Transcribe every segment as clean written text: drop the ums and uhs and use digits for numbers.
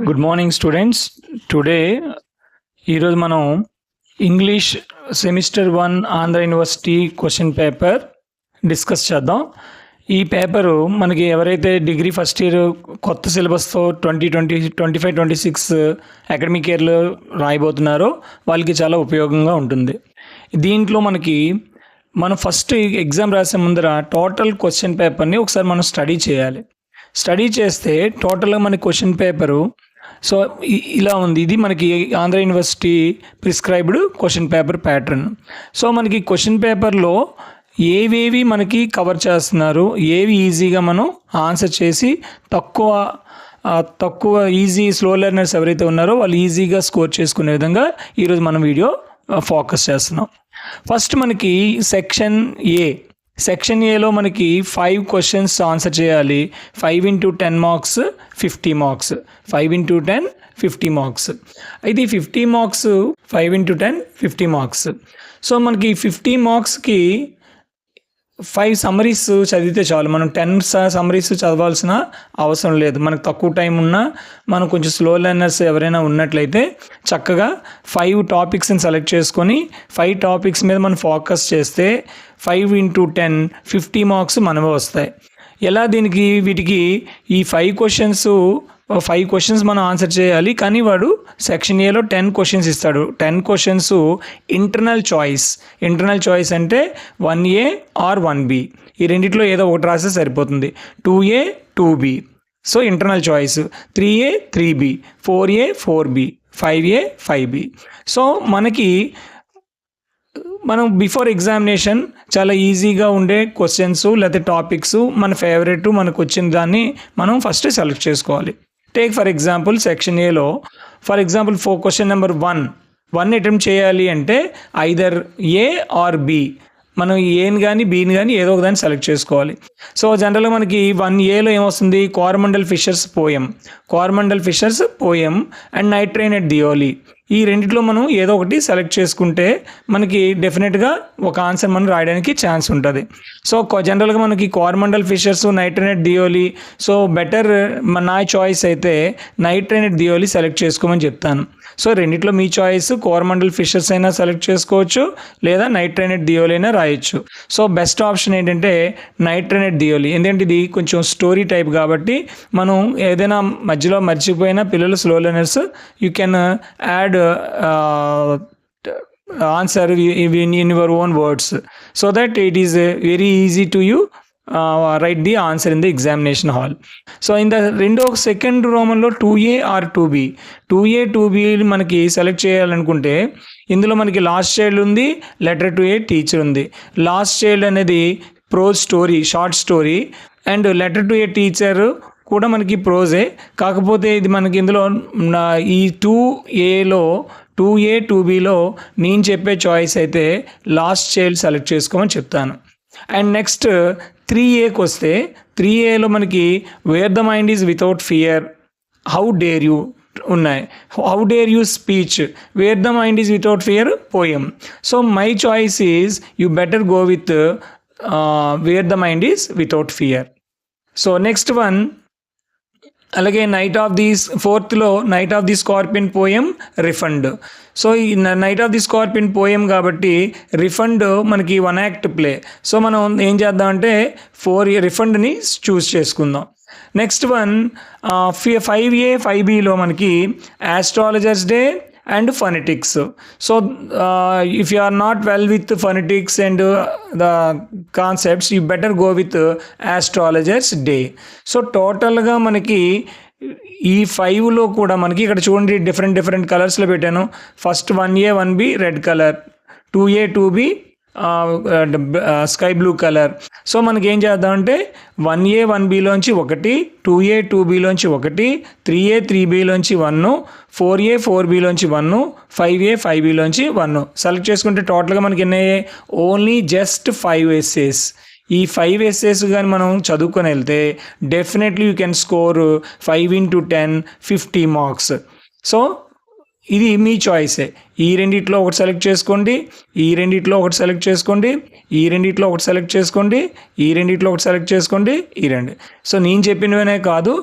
Good morning students. Today ఈరోజు మనం English semester 1 Andhra university question paper discuss చేద్దాం. ఈ పేపరు మనకి ఎవరైతే డిగ్రీ ఫస్ట్ ఇయర్ కొత్త సిలబస్తో 2025-26 అకాడమిక్ ఇయర్లో రాయబోతున్నారో వాళ్ళకి చాలా ఉపయోగంగా ఉంటుంది. దీంట్లో మనం ఫస్ట్ ఎగ్జామ్ రాసే ముందర టోటల్ క్వశ్చన్ పేపర్ని ఒకసారి మనం స్టడీ చేయాలి. స్టడీ చేస్తే టోటల్గా మన క్వశ్చన్ పేపరు సో ఇలా ఉంది. ఇది మనకి Andhra university prescribed question paper pattern. So మనకి క్వశ్చన్ పేపర్లో ఏవేవి మనకి కవర్ చేస్తున్నారు, ఏవి ఈజీగా మనం ఆన్సర్ చేసి తక్కువ స్లో లెర్నర్స్ ఎవరైతే ఉన్నారో వాళ్ళు ఈజీగా స్కోర్ చేసుకునే విధంగా ఈరోజు మనం వీడియో ఫోకస్ చేస్తున్నాం. ఫస్ట్ మనకి సెక్షన్ ఏలో మనకి 5 క్వశ్చన్స్ ఆన్సర్ చేయాలి. 5 into 10 marks 50 marks. 5 into 10 50 marks. అయితే 50 మార్క్స్ 5 into 10 50 మార్క్స్. సో మనకి 50 మార్క్స్కి 5 సమ్మరీస్ చదివితే చాలు. మనం 10 సమ్మరీస్ చదవాల్సిన అవసరం లేదు. మనకు తక్కువ టైం ఉన్నా, మనం కొంచెం స్లో లెర్నర్స్ ఎవరైనా ఉన్నట్లయితే చక్కగా 5 టాపిక్స్ని సెలెక్ట్ చేసుకొని 5 టాపిక్స్ మీద మనం ఫోకస్ చేస్తే 5 into 10 50 మార్క్స్ మనమే వస్తాయి. ఎలా వీటికి ఈ 5 క్వశ్చన్స్ మనం ఆన్సర్ చేయాలి. కానీ వాడు సెక్షన్ ఏలో 10 క్వశ్చన్స్ ఇస్తాడు. 10 క్వశ్చన్స్ ఇంటర్నల్ చాయిస్ అంటే 1A or 1B, ఈ రెండిట్లో ఏదో ఒకటి రాస్తే సరిపోతుంది. 2A 2B, so internal choice. 3A 3B, 4A 4B, 5A 5B. So మనం బిఫోర్ ఎగ్జామినేషన్ చాలా ఈజీగా ఉండే క్వశ్చన్స్ లేకపోతే టాపిక్స్ మన ఫేవరెట్ మనకు వచ్చిన దాన్ని మనం ఫస్ట్ సెలెక్ట్ చేసుకోవాలి. టేక్ ఫర్ ఎగ్జాంపుల్ సెక్షన్ ఏలో for example question number 1 attempt చేయాలి అంటే ఐదర్ ఏ ఆర్ బి, మనం ఏని కానీ బీని కానీ ఏదో ఒక దాన్ని సెలెక్ట్ చేసుకోవాలి. సో జనరల్గా మనకి 1Aలో ఏమొస్తుంది, Coromandel fishers poem and night train at Deoli, ఈ రెండిట్లో మనం ఏదో ఒకటి సెలెక్ట్ చేసుకుంటే మనకి డెఫినెట్గా ఒక ఆన్సర్ మనం రాయడానికి ఛాన్స్ ఉంటుంది. సో జనరల్గా మనకి Coromandel fishers, night train at Deoli, so better నా చాయిస్ అయితే night train at Deoli select చేసుకోమని చెప్తాను. సో రెండిట్లో మీ చాయిస్, కోరమండల్ ఫిషర్స్ అయినా సెలెక్ట్ చేసుకోవచ్చు లేదా నైట్ ట్రైన్ ఎట్ దియోలి అయినా రాయొచ్చు. సో బెస్ట్ ఆప్షన్ ఏంటంటే నైట్ ట్రైన్ ఎట్ దియోలి. ఎందుకంటే ఇది కొంచెం స్టోరీ టైప్ కాబట్టి మనం ఏదైనా మధ్యలో మర్చిపోయినా పిల్లలు slow learners you can add answer in your own words so that it is very easy to you write the answer in the examination hall. So in the second Romanలో 2A or 2B మనకి select చేయాలనుకుంటే ఇందులో మనకి last child ఉంది, letter to a teacher ఉంది. Last child అనేది prose story, short story, and letter to a teacher కూడా మనకి ప్రోజే. కాకపోతే ఇది మనకి ఇందులో ఈ 2A 2Bలో నేను చెప్పే చాయిస్ అయితే లాస్ట్ చైల్డ్ సెలెక్ట్ చేసుకోమని చెప్తాను. అండ్ నెక్స్ట్ 3Aకి వస్తే 3Aలో మనకి where the mind is without fear, how dare you ఉన్నాయి. How dare you speech, where the mind is without fear poem. So my choice is you better go with where the mind is without fear. So next one అలాగే ఫోర్త్లో night of the scorpion poem refund. So ఈ night of the scorpion poem కాబట్టి refund మనకి 1 act play. So మనం ఏం చేద్దామంటే 4 రిఫండ్ని చూస్ చేసుకుందాం. Next one 5A 5Bలో మనకి astrologers day and phonetics. So if you are not well with phonetics and the concepts, you better go with astrologers day. So టోటల్గా మనకి ఈ 5లో కూడా మనకి ఇక్కడ చూడండి డిఫరెంట్ కలర్స్లో పెట్టాను. First 1A 1B red colour, 2A 2B sky blue colour. So మనకి ఏం చేద్దామంటే 1A 1Bలోంచి 1, 2A 2Bలోంచి 1, 3A 3Bలోంచి 1, 4A 4Bలోంచి 1, 5A 5Bలోంచి 1 select చేసుకుంటే టోటల్గా మనకి ఎన్ని అయ్యాయి, ఓన్లీ జస్ట్ 5 essays. ఈ 5 essays కానీ మనం చదువుకొని వెళ్తే definitely you can score 5 into 10 50 marks. So ఇది మీ చాయిసే. ఈ రెండిట్లో ఒకటి సెలెక్ట్ చేసుకోండి, ఈ రెండిట్లో ఒకటి సెలెక్ట్ చేసుకోండి, ఈ రెండిట్లో ఒకటి సెలెక్ట్ చేసుకోండి, ఈ రెండిట్లో ఒకటి సెలెక్ట్ చేసుకోండి, ఈ రెండు. సో నేను చెప్పినవనే కాదు,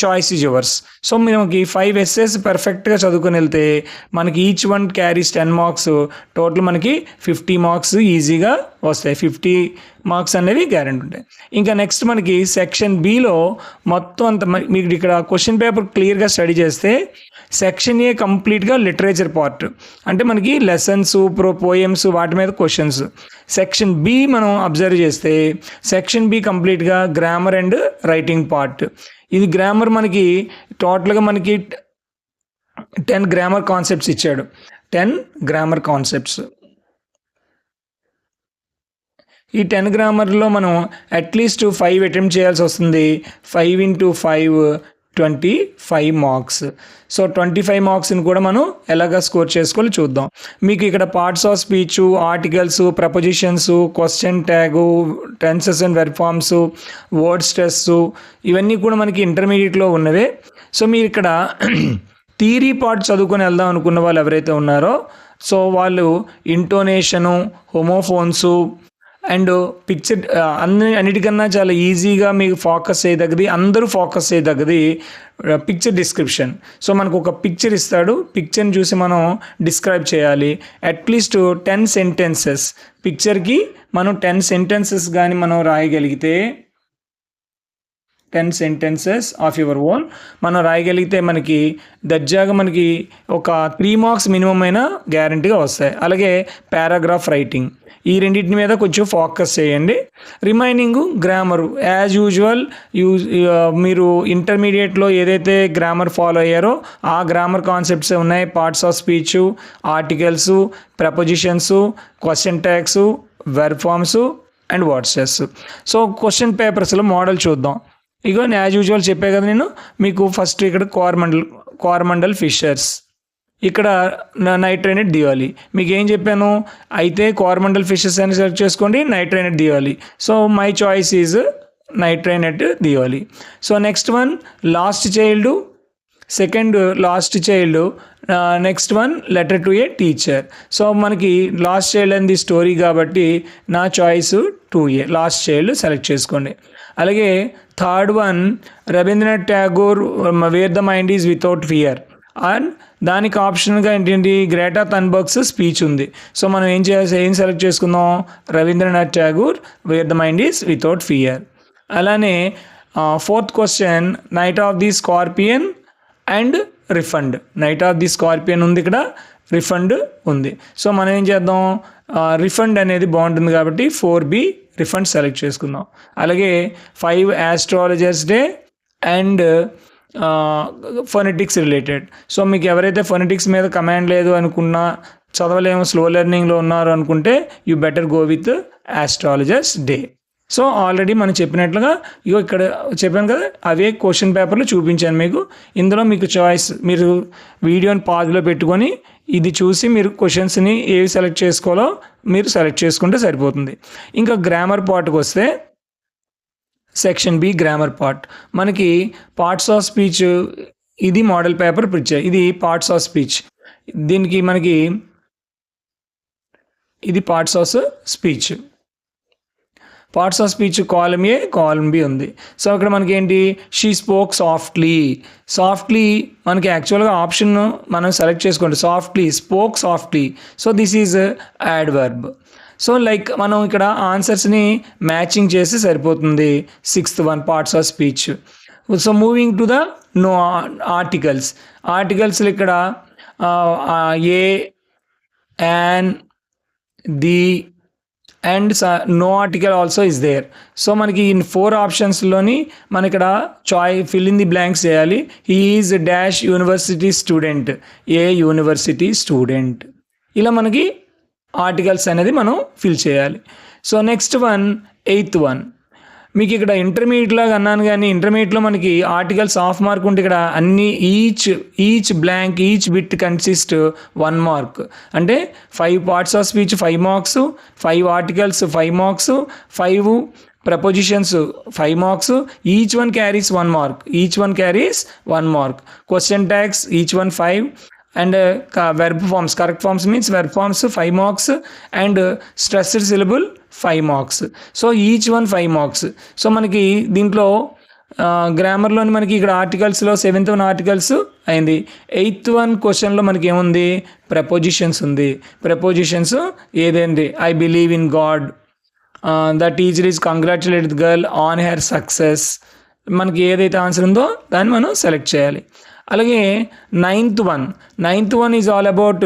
చాయిస్ ఈజ్ యువర్స్. సో మనకి 5 ఎస్సేస్ పర్ఫెక్ట్గా చదువుకొని వెళ్తే మనకి each one carries 10 marks, total మనకి 50 మార్క్స్ ఈజీగా వస్తాయి. 50 మార్క్స్ అనేవి గ్యారెంటీ ఉంటాయి. ఇంకా నెక్స్ట్ మనకి సెక్షన్ బిలో మొత్తం అంత మీకు ఇక్కడ క్వశ్చన్ పేపర్ క్లియర్గా స్టడీ చేస్తే సెక్షన్ ఏ కంప్లీట్గా లిటరేచర్ పార్ట్, అంటే మనకి లెసన్స్ పోయమ్స్ వాటి మీద క్వశ్చన్స్. సెక్షన్ బి మనం అబ్జర్వ్ చేస్తే సెక్షన్ బి కంప్లీట్గా గ్రామర్ అండ్ రైటింగ్ పార్ట్. ఇది గ్రామర్ మనకి టోటల్గా మనకి 10 గ్రామర్ కాన్సెప్ట్స్ ఇచ్చాడు. 10 గ్రామర్ కాన్సెప్ట్స్. ఈ 10 గ్రామర్లో మనం అట్లీస్ట్ 5 అటెంప్ట్ చేయాల్సి వస్తుంది. 5 × 5 25 మార్క్స్. సో 25 మార్క్స్ని కూడా మనం ఎలాగ స్కోర్ చేసుకోవాలో చూద్దాం. మీకు ఇక్కడ parts of speech, articles, prepositions, question tag, tenses and verb forms, word stress ఇవన్నీ కూడా మనకి ఇంటర్మీడియట్లో ఉన్నవే. సో మీరు ఇక్కడ థియరీ పార్ట్ చదువుకొని వెళ్దాం అనుకున్న వాళ్ళు ఎవరైతే ఉన్నారో సో వాళ్ళు ఇంటోనేషను, హోమోఫోన్సు అండ్ పిక్చర్ అన్నిటికన్నా చాలా ఈజీగా మీకు ఫోకస్ చేయదగ్గది, అందరూ ఫోకస్ చేయదగ్గది పిక్చర్ డిస్క్రిప్షన్. సో మనకు ఒక పిక్చర్ ఇస్తాడు, పిక్చర్ని చూసి మనం డిస్క్రైబ్ చేయాలి. అట్లీస్ట్ 10 సెంటెన్సెస్, పిక్చర్కి మనం 10 సెంటెన్సెస్ కానీ మనం రాయగలిగితే 10 సెంటెన్సెస్ ఆఫ్ యువర్ ఓన్ మనం రాయగలిగితే మనకి దర్జాగా మనకి ఒక 3 మార్క్స్ మినిమం అయినా గ్యారంటీగా వస్తాయి. అలాగే పారాగ్రాఫ్ రైటింగ్, ఈ రెండింటి మీద కొంచెం ఫోకస్ చేయండి. రిమైనింగ్ గ్రామర్ యాజ్ యూజువల్ మీరు ఇంటర్మీడియట్లో ఏదైతే గ్రామర్ ఫాలో అయ్యారో ఆ గ్రామర్ కాన్సెప్ట్స్ ఉన్నాయి. Parts of speech, articles, prepositions, question tags, verb forms and word stress. So question పేపర్స్లో మోడల్ చూద్దాం. ఇగో యాజ్ యూజువల్ చెప్పే కదా నేను మీకు. ఫస్ట్ ఇక్కడ కోరమండల్ ఫిషర్స్, ఇక్కడ నైట్రేనెట్ దివాలి. మీకు ఏం చెప్పాను, అయితే కోరమండల్ ఫిషెస్ అని సెలెక్ట్ చేసుకోండి, night train at Deoli. So my choice is night train at Deoli. So next one last child, second last child, next one letter to a teacher. So మనకి లాస్ట్ చైల్డ్ అనేది స్టోరీ కాబట్టి నా choice 2A last child select చేసుకోండి. అలాగే third one Rabindranath Tagore where the mind is without fear, and దానికి ఆప్షన్గా ఏంటంటే గ్రేటా థన్బర్గ్స్ speech ఉంది. సో మనం ఏం సెలెక్ట్ చేసుకుందాం, Rabindranath Tagore where the mind is without fear. అలానే fourth question night of the scorpion and refund. Night of the scorpion ఉంది, ఇక్కడ రిఫండ్ ఉంది. సో మనం ఏం చేద్దాం, రిఫండ్ అనేది బాగుంటుంది కాబట్టి 4B రిఫండ్ సెలెక్ట్ చేసుకుందాం. అలాగే 5 astrologers day and phonetics related. So మీకు ఎవరైతే ఫొనెటిక్స్ మీద కమాండ్ లేదు అనుకున్నా, చదవలేము, స్లో లెర్నింగ్లో ఉన్నారు అనుకుంటే you better go with astrologers day. So already మనం చెప్పినట్లుగా ఇగో ఇక్కడ చెప్పాను కదా, అవే క్వశ్చన్ పేపర్లు చూపించాను మీకు. ఇందులో మీకు చాయిస్, మీరు వీడియోని పాజ్లో పెట్టుకొని ఇది చూసి మీరు క్వశ్చన్స్ని ఏవి సెలెక్ట్ చేసుకోవాలో మీరు సెలెక్ట్ చేసుకుంటే సరిపోతుంది. ఇంకా గ్రామర్ పార్ట్కి వస్తే సెక్షన్ బి గ్రామర్ పార్ట్. మనకి పార్ట్స్ ఆఫ్ స్పీచ్ ఇది మోడల్ పేపర్ పిక్చర్, ఇది పార్ట్స్ ఆఫ్ స్పీచ్. దీనికి మనకి ఇది parts of speech. Parts of speech column A, column B ఉంది. సో ఇక్కడ మనకి ఏంటి, షీ స్పోక్ సాఫ్ట్లీ. సాఫ్ట్లీ మనకి యాక్చువల్గా ఆప్షన్ మనం సెలెక్ట్ చేసుకోండి, softly, spoke softly. So this is adverb. So like మనం ఇక్కడ ఆన్సర్స్ని మ్యాచింగ్ చేస్తే సరిపోతుంది. 6th one parts of speech. So moving to the no articles. ఆర్టికల్స్లో ఇక్కడ a, an, the and no article also is there. So మనకి in 4 ఆప్షన్స్లోని మన ఇక్కడ ఫిల్ ఇన్ ది బ్లాంక్స్ చేయాలి. He is dash university student, a university student. ఇలా మనకి articles అనేది మనం ఫిల్ చేయాలి. So next one 8th one. మీకు ఇంటర్మీడియట్ లాగా అన్నాను కానీ ఇంటర్మీడియట్లో మనకి ఆర్టికల్స్ హాఫ్ మార్క్ ఉంటే ఇక్కడ అన్ని each blank each bit consist 1 mark. అంటే 5 parts of speech 5 marks, 5 articles 5 marks, 5 prepositions 5 marks, each one carries 1 mark, each one carries 1 mark. Question tags each one 5 and verb forms, correct forms means verb forms 5 marks and stressed syllable 5 marks. So each one 5 marks. So మనకి దీంట్లో గ్రామర్లోని మనకి ఇక్కడ ఆర్టికల్స్లో 7th one articles అయింది. 8th one క్వశ్చన్లో మనకి ఏముంది, prepositions ఉంది. Prepositions ఏదేంటి, I believe in God, the teacher is congratulated girl on her success. మనకి ఏదైతే ఆన్సర్ ఉందో దాన్ని మనం సెలెక్ట్ చేయాలి. అలాగే 9th one is all about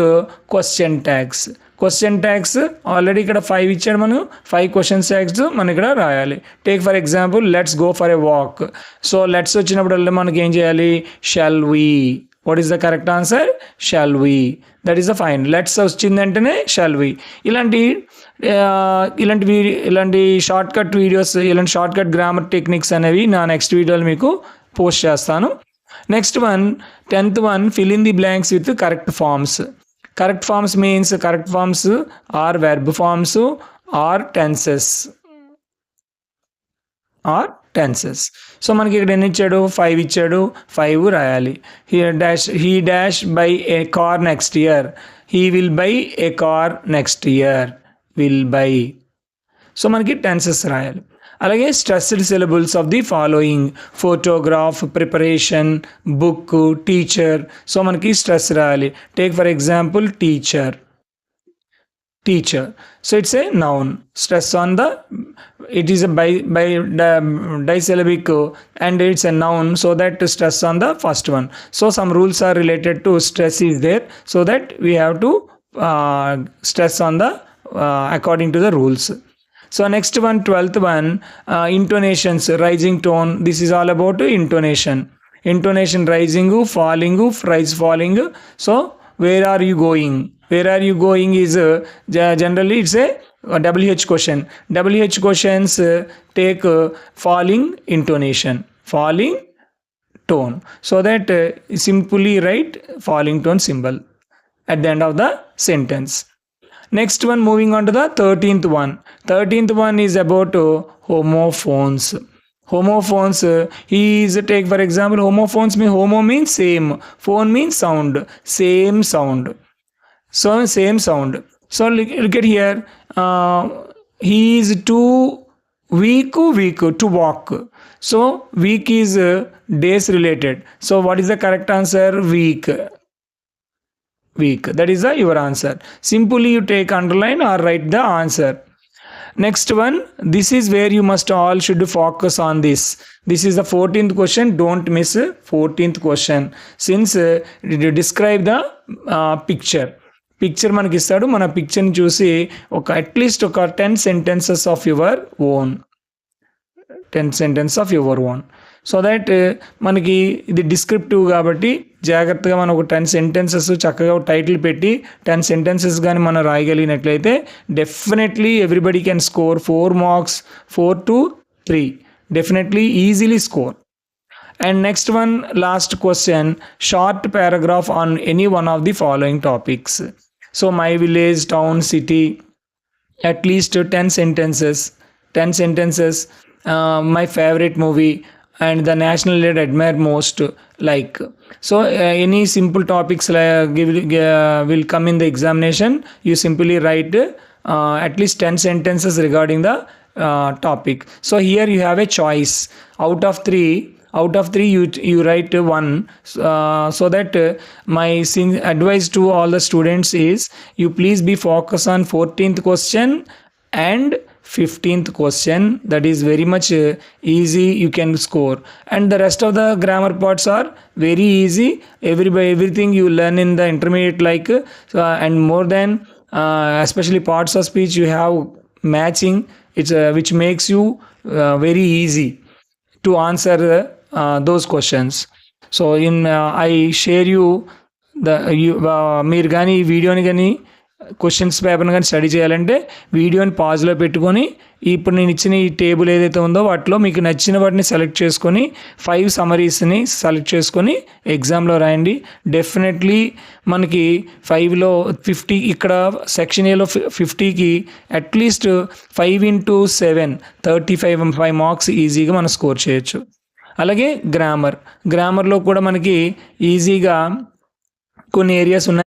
question tags. Question tags already ఇక్కడ 5 ఇచ్చాడు, మనం 5 క్వశ్చన్ ట్యాగ్స్ మనం ఇక్కడ రాయాలి. Take for example let's go for a walk. So let's వచ్చినప్పుడు మనకి ఏం చేయాలి, shall we. What is the correct answer, shall we. That is the fine. Let's వచ్చిందంటేనే షల్ వీ. ఇలాంటి షార్ట్ కట్ వీడియోస్, ఇలాంటి షార్ట్ కట్ గ్రామర్ టెక్నిక్స్ అనేవి నా next వీడియోలో మీకు పోస్ట్ చేస్తాను. Next one 10th one, fill in the blanks with correct forms. Correct forms means correct forms are verb forms are tenses. So మనకి ఇక్కడ ఎన్ని ఇచ్చాడు, 5 ఇచ్చాడు, 5 రాయాలి. He dash buy a car next year. He will buy a car next year. Will buy. So మనకి tenses రాయాలి. అలాగే stressed syllables of the following, photograph, preparation, book, teacher. So మనకి స్ట్రెస్ రాయాలి. Take for example teacher. So it's a noun. Stress on the, it is a disyllabic and it's a noun, so that stress on the first one. So some rules are related to stress is there, so that we have to stress on the according to the rules. So next one, 12th one, intonations, rising tone. This is all about intonation. Intonation, rising, falling, rise, falling. So where are you going? Where are you going is generally it's a WH question. WH questions take falling intonation, falling tone. So that simply write falling tone symbol at the end of the sentence. Next one, moving on to the 13th one. 13th one is about homophones. Homophones is, take for example, homophones mean, homo means same, phone means sound, same sound. So same sound. So look at here, he is too weak to walk. So weak is days related. So what is the correct answer, weak. That is your answer. Simply you take underline or write the answer. Next one, this is where you must all should focus on this. This is the 14th question. Don't miss 14th question. Since you describe the picture. Picture మనకి ఇస్తాడు, మన పిక్చర్ని చూసి at least ఒక 10 sentences of your own. 10 sentences of your own. So that మనకి ఇది descriptive కాబట్టి జాగ్రత్తగా మనం ఒక 10 sentences చక్కగా టైటిల్ పెట్టి 10 sentences కానీ మనం రాయగలిగినట్లయితే definitely everybody can score 4 marks, 4 to 3. Definitely easily score. And next one, last question, short paragraph on any one of the following topics. So my village, town, city, at least 10 sentences. My favorite movie and the national leader admire most, like. So any simple topics will come in the examination. You simply write at least 10 sentences regarding the topic. So here you have a choice. Out of three you write one, so that my advice to all the students is you please be focused on 14th question and 15th question. That is very much easy, you can score, and the rest of the grammar parts are very easy. Everything you learn in the intermediate, like and more than especially parts of speech you have matching, it's which makes you very easy to answer those questions. So in I share you the మీరు కానీ ఈ వీడియోని కానీ questions పేపర్ని కానీ study చేయాలంటే వీడియోని పాజ్లో పెట్టుకొని ఇప్పుడు నేను ఇచ్చిన ఈ టేబుల్ ఏదైతే ఉందో వాటిలో మీకు నచ్చిన వాటిని సెలెక్ట్ చేసుకొని 5 సమ్మరీస్ని సెలెక్ట్ చేసుకొని ఎగ్జామ్లో రాయండి. డెఫినెట్లీ మనకి 5లో 50, ఇక్కడ సెక్షన్ ఏలో 50కి అట్లీస్ట్ 5 into 7 35 marks ఈజీగా మనం స్కోర్ చేయొచ్చు. అలాగే గ్రామర్లో కూడా మనకి ఈజీగా కొన్ని ఏరియాస్ ఉన్నాయి.